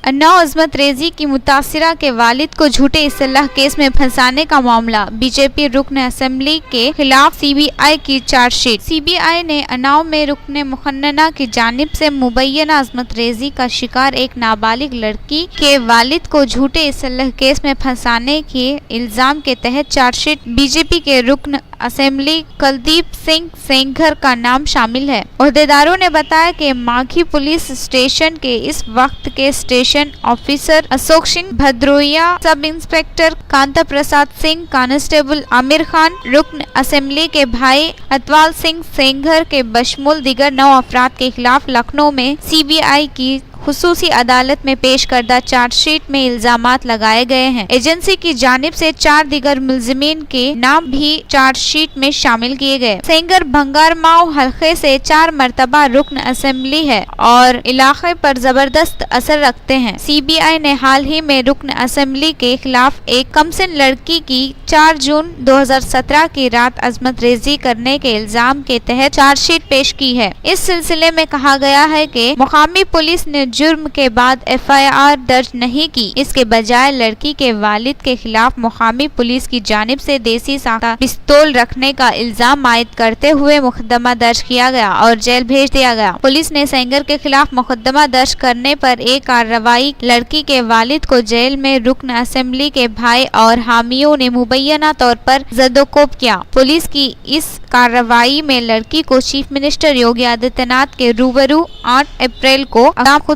अन्नाव अजमत रेजी की मुतासिरा के वालिद को झूठे इसलाह केस में फंसाने का मामला, बीजेपी रुकन असेंबली के खिलाफ सीबीआई की चार्जशीट। सीबीआई ने अन्नाव में रुकन मुखन्ना की जानिब से मुबैना अजमत रेजी का शिकार एक नाबालिग लड़की के वालिद को झूठे इसलाह केस में फंसाने के इल्जाम के तहत चार्जशीट बीजेपी के रुकन असेंबली कुलदीप सिंह सेंगर का नाम शामिल है। ओहदेदारों ने बताया कि माघी पुलिस स्टेशन के इस वक्त के station officer Ashok Singh Bhadroiya, sub inspector Kanta Prasad Singh, constable Aamir Khan, रुकन असेंबली के भाई अतवाल सिंह सेंगर के बशमुल दिगर 9 अफराद के खिलाफ लखनऊ में सीबीआई की खुसूसी अदालत में पेश करदा चार्जशीट में इल्जामात लगाए गए हैं। एजेंसी की जानिब से 4 दिगर मुल्जिमीन के नाम भी चार्जशीट में शामिल किए गए। सेंगर भंगारमाओ हल्के से 4 मरतबा रुकन असेंबली है और इलाके पर जबरदस्त असर रखते हैं। सीबीआई ने हाल ही में रुकन असेंबली के खिलाफ एक कमसिन लड़की की 4 जून 2017 की रात अजमत रेजी करने के इल्जाम के तहत चार्जशीट पेश की है। इस सिलसिले में कहा गया है कि मुकामी पुलिस ने जुर्म के बाद एफआईआर दर्ज नहीं की, इसके बजाय लड़की के वालिद के खिलाफ मुकामी पुलिस की जानिब से देसी साखा पिस्तौल रखने का इल्जाम आयद करते हुए मुकदमा दर्ज किया गया और जेल भेज दिया गया। पुलिस ने सेंगर के खिलाफ मुकदमा दर्ज करने पर एक कार्रवाई लड़की के वालिद को जेल में रुकन असेंबली के भाई और हामियों ने मुबैना तौर पर जदोकोब किया। पुलिस की इस कार्रवाई में लड़की को चीफ मिनिस्टर योगी आदित्यनाथ के रूबरू 8 अप्रैल को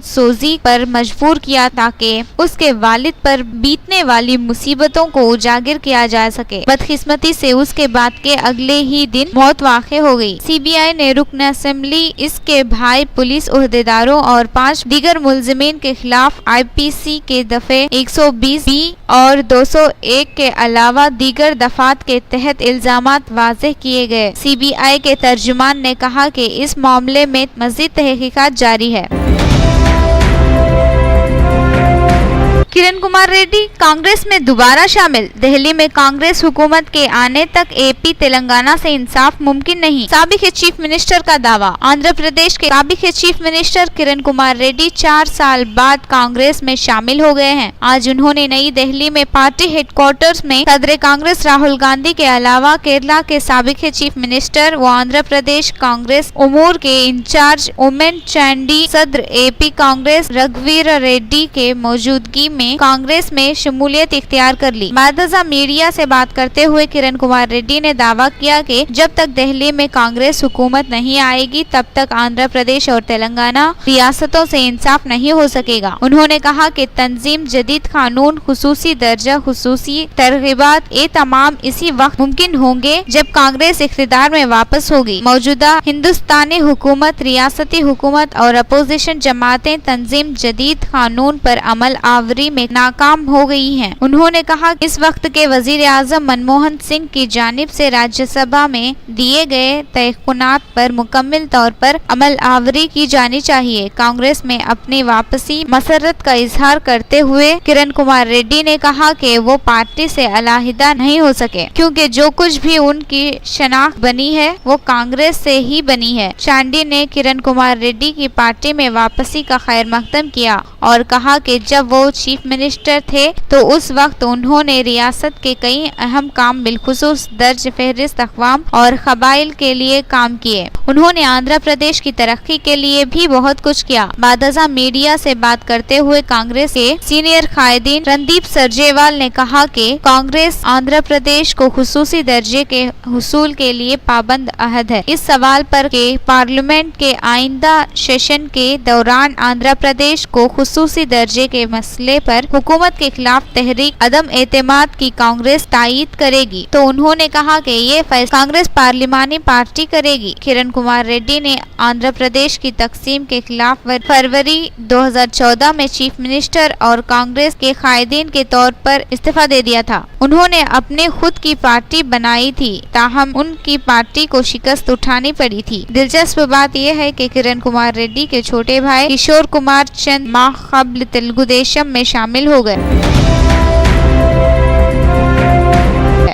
खुदसोजी पर मजबूर किया ताकि उसके वालिद पर बीतने वाली मुसीबतों को उजागर किया जा सके। बदकिस्मती से उसके बाद के अगले ही दिन मौत वाक़ई हो गई। सीबीआई ने रुकन असेंबली, इसके भाई, पुलिस ओहदेदारों और 5 दीगर मुल्जिमीन के खिलाफ आईपीसी के दफे 120B और 201 के अलावा दीगर दफात के तहत इल्जामात वाज़ेह किए गए। सीबीआई के तर्जुमान ने कहा कि इस मामले में मज़ीद तहकीकात जारी है। किरण कुमार रेड्डी कांग्रेस में दोबारा शामिल, दिल्ली में कांग्रेस हुकूमत के आने तक एपी तेलंगाना से इंसाफ मुमकिन नहीं, साबिक चीफ मिनिस्टर का दावा। आंध्र प्रदेश के साबिक चीफ मिनिस्टर किरण कुमार रेड्डी 4 साल बाद कांग्रेस में शामिल हो गए हैं। आज उन्होंने नई दिल्ली में पार्टी हेडक्वार्टर्स में सदर कांग्रेस राहुल गांधी के अलावा केरला के साबिक चीफ मिनिस्टर व आंध्र प्रदेश कांग्रेस उमूर के इंचार्ज ओमेन चांडी, सदर एपी कांग्रेस रघुवीर रेड्डी के मौजूदगी में कांग्रेस में शमूलियत इख्तियार कर ली। मादजा मीडिया से बात करते हुए किरण कुमार रेड्डी ने दावा किया कि जब तक दिल्ली में कांग्रेस हुकूमत नहीं आएगी तब तक आंध्र प्रदेश और तेलंगाना रियासतों से इंसाफ नहीं हो सकेगा। उन्होंने कहा कि तंजीम, जदीद कानून, खुसूसी दर्जा, खुसूसी तरगीबात, ये तमाम इसी वक्त मुमकिन होंगे जब कांग्रेस इख्तिदार में वापस होगी। मौजूदा हिंदुस्तानी हुकूमत, रियासती हुकूमत और अपोजिशन जमातें तंजीम, जदीद कानून पर अमल आवरी में नाकाम हो गई हैं। उन्होंने कहा कि इस वक्त के वजीर आजम मनमोहन सिंह की जानिब से राज्यसभा में दिए गए तयक़ुनात पर मुकम्मल तौर पर अमल आवरी की जानी चाहिए। कांग्रेस में अपनी वापसी मसरत का इजहार करते हुए किरण कुमार रेड्डी ने कहा कि वो पार्टी से अलहदा नहीं हो सके, क्योंकि जो कुछ भी उनकी शनाख्त बनी है वो कांग्रेस से ही बनी है। चांडी ने किरण कुमार रेड्डी की पार्टी में वापसी का खैर मकदम किया और कहा कि जब वो चीफ मिनिस्टर थे तो उस वक्त उन्होंने रियासत के कई अहम काम बिलखुसूस दर्ज फहरिस्त अक़वाम और कबाइल के लिए काम किए। उन्होंने आंध्र प्रदेश की तरक्की के लिए भी बहुत कुछ किया। बादजा मीडिया से बात करते हुए कांग्रेस के सीनियर कायदीन रणदीप सरजेवाल ने कहा कि कांग्रेस आंध्र प्रदेश को खुसूसी दर्जे के हुसूल के लिए पाबंद अहद है। इस सवाल पर के पार्लियामेंट के आइंदा सेशन के दौरान आंध्र प्रदेश को खुसूसी दर्जे के मसले पर हुकूमत के खिलाफ तहरीक अदम एतमाद की कांग्रेस तायीद करेगी, तो उन्होंने कहा कि ये फैसला कांग्रेस पार्लिमानी पार्टी करेगी। किरण कुमार रेड्डी ने आंध्र प्रदेश की तकसीम के खिलाफ फरवरी 2014 में चीफ मिनिस्टर और कांग्रेस के कायदीन के तौर पर इस्तीफा दे दिया था। उन्होंने अपने खुद की पार्टी बनाई थी, ताहम उनकी पार्टी को शिकस्त उठानी पड़ी थी। दिलचस्प बात यह है कि किरण कुमार रेड्डी के छोटे भाई किशोर कुमार चंद माह कबल तेलुगु देशम में शामिल हो गए।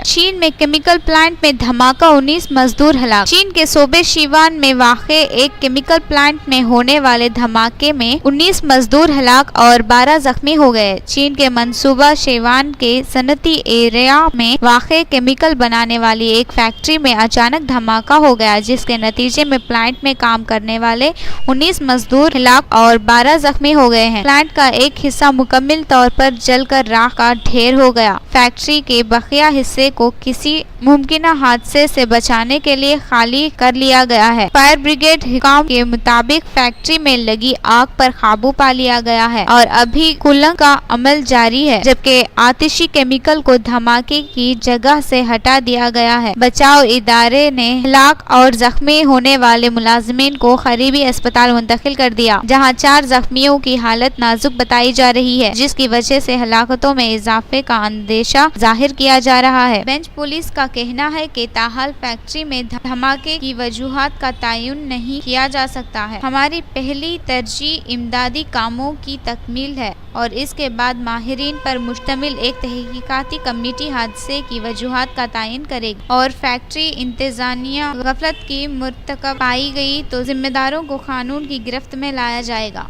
चीन में केमिकल प्लांट में धमाका, 19 मजदूर हलाक। चीन के सूबे शिवान में वाक़े एक केमिकल प्लांट में होने वाले धमाके में 19 मजदूर हलाक और 12 जख्मी हो गए। चीन के मंसूबा शिवान के सनती एरिया में वाक़े केमिकल बनाने वाली एक फैक्ट्री में अचानक धमाका हो गया, जिसके नतीजे में प्लांट में काम करने वाले 19 मजदूर हलाक और 12 जख्मी हो गए हैं। प्लांट का एक हिस्सा मुकम्मल तौर पर जलकर राख का ढेर हो गया। फैक्ट्री के बकिया हिस्से को किसी मुमकिन हादसे से बचाने के लिए खाली कर लिया गया है। फायर ब्रिगेड हुकाम के मुताबिक फैक्ट्री में लगी आग पर काबू पा लिया गया है और अभी कूलिंग का अमल जारी है, जबकि आतिशी केमिकल को धमाके की जगह से हटा दिया गया है। बचाव इदारे ने हलाक और जख्मी होने वाले मुलाजिमीन को करीबी अस्पताल मुंतकिल कर दिया, जहां 4 जख्मियों की हालत नाजुक बताई जा रही है, जिसकी वजह से हलाकतों में इजाफे का अंदेशा जाहिर किया जा रहा है। बेंच पुलिस का कहना है कि ताहाल फैक्ट्री में धमाके की वजूहात का तयन नहीं किया जा सकता है। हमारी पहली तरजीह इमदादी कामों की तकमील है और इसके बाद माहिरीन पर मुश्तमिल एक तहकीकाती कमेटी हादसे की वजूहात का तयन करेगी और फैक्ट्री इंतजामिया गफलत की मुर्तकब पाई गई तो जिम्मेदारों को कानून की गिरफ्त में लाया जाएगा।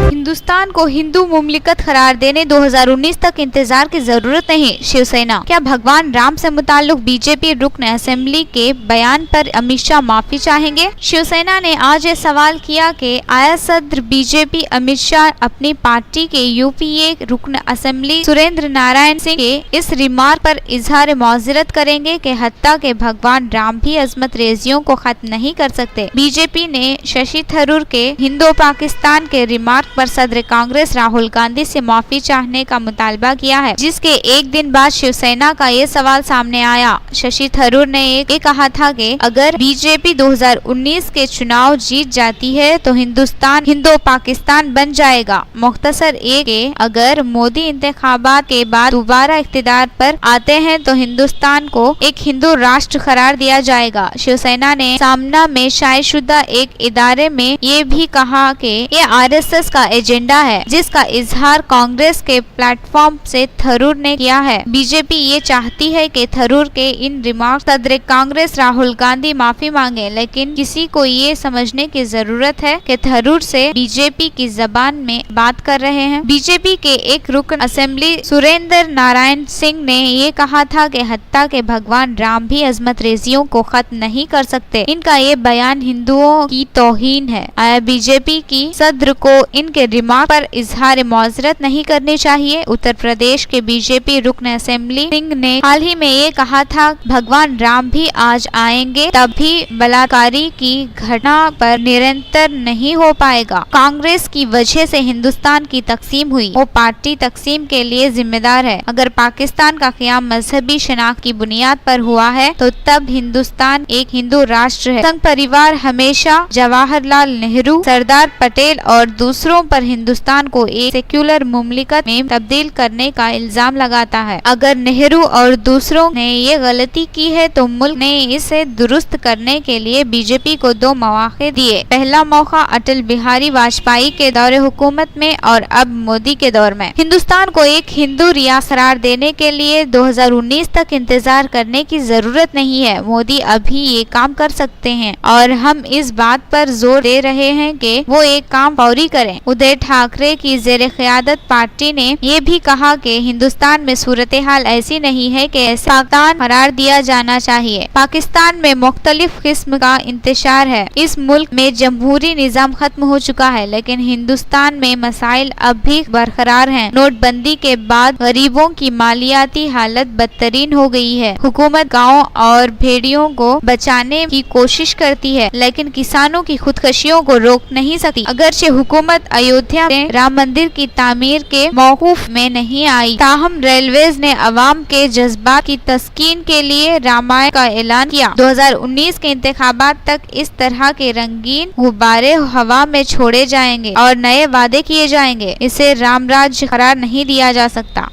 हिंदुस्तान को हिंदू मुमलिकत करार देने 2019 तक इंतजार की जरूरत नहीं, शिवसेना। क्या भगवान राम से मुताल्लिक बीजेपी रुकन असेंबली के बयान पर अमित शाह माफी चाहेंगे? शिवसेना ने आज ये सवाल किया कि आया सदर बीजेपी अमित शाह अपनी पार्टी के यूपीए रुकन असेंबली सुरेंद्र नारायण सिंह के इस रिमार्क पर इजहार मौजरत करेंगे कि हत्ता के भगवान राम भी अजमत रेजियों को खत्म नहीं कर सकते। बीजेपी ने शशि थरूर के हिंदो पाकिस्तान के रिमार्क पर सदर कांग्रेस राहुल गांधी से माफी चाहने का मुतालबा किया है, जिसके एक दिन बाद शिवसेना का ये सवाल सामने आया। शशि थरूर ने ये कहा था कि अगर बीजेपी 2019 के चुनाव जीत जाती है तो हिंदुस्तान हिंदो पाकिस्तान बन जाएगा। मुख्तसर एक के अगर मोदी इंतखाबात के बाद दोबारा इख्तिदार पर आते हैं तो हिंदुस्तान को एक हिंदू राष्ट्र करार दिया जाएगा। शिवसेना ने सामना में शायदशुदा एक इदारे में ये भी कहा कि ये आरएसएस का एजेंडा है, जिसका इजहार कांग्रेस के प्लेटफॉर्म से थरूर ने किया है। बीजेपी ये चाहती है कि थरूर के इन रिमार्क सदर कांग्रेस राहुल गांधी माफी मांगे, लेकिन किसी को ये समझने की जरूरत है कि थरूर से बीजेपी की जबान में बात कर रहे हैं। बीजेपी के एक रुकन असेंबली सुरेंद्र नारायण सिंह ने ये कहा था कि हत्या के भगवान राम भी अजमत रेजियों को खत्म नहीं कर सकते। इनका ये बयान हिंदुओं की तौहीन है। आया बीजेपी की सदर को इनके रिमार्क पर इजहार मौजरत नहीं करनी चाहिए। उत्तर प्रदेश के बीजेपी रुकन असेंबली सिंह ने हाल ही में ये कहा था भगवान राम भी आज आएंगे, तब भी बलात्कारी की घटना पर निरंतर नहीं हो पाएगा। कांग्रेस की वजह से हिंदुस्तान की तकसीम हुई, वो पार्टी तकसीम के लिए जिम्मेदार है। अगर पाकिस्तान का क़याम मजहबी शनाख्त की बुनियाद पर हुआ है तो तब हिंदुस्तान एक हिंदू राष्ट्र है। संघ परिवार हमेशा जवाहरलाल नेहरू, सरदार पटेल और दूसरों पर हिंदुस्तान को एक सेक्युलर मुमलिकत में तब्दील करने का इल्जाम लगाता है। अगर नेहरू और दूसरों ने ये गलती की है तो मुल्क ने इसे दुरुस्त करने के लिए बीजेपी को 2 मौके दिए। पहला मौका अटल बिहारी वाजपेयी के दौरे हुकूमत में और अब मोदी के दौर में। हिंदुस्तान को एक हिंदू रियासत करार देने के लिए 2019 तक इंतजार करने की जरूरत नहीं है। मोदी अभी ये काम कर सकते हैं और हम इस बात पर जोर दे रहे हैं कि वो एक काम फौरी करें। उद्धव ठाकरे की ज़ेरे क़यादत पार्टी ने ये भी कहा कि हिंदुस्तान में सूरत हाल ऐसी नहीं है कि ऐसा पाकिस्तान करार दिया जाना चाहिए। पाकिस्तान में मुख्तलिफ किस्म का इंतशार है। इस मुल्क में जमहूरी निज़ाम खत्म हो चुका है, लेकिन हिंदुस्तान में मसाइल अब भी बरकरार हैं। नोटबंदी के बाद गरीबों की मालियाती हालत बदतरीन हो गई है। हुकूमत गाँव और भेड़ियों को बचाने की कोशिश करती है, लेकिन किसानों की खुदकशियों को रोक नहीं सकती। अगरचे हुकूमत अयोध्या में राम मंदिर की तामीर के मौकूफ में नहीं आई, ताहम रेलवेज ने अवाम के जज्बात की तस्कीन के लिए रामायण का ऐलान किया। 2019 के इंतखाबात तक इस तरह के रंगीन गुब्बारे हवा में छोड़े जाएंगे और नए वादे किए जाएंगे। इसे राम राज्य करार नहीं दिया जा सकता।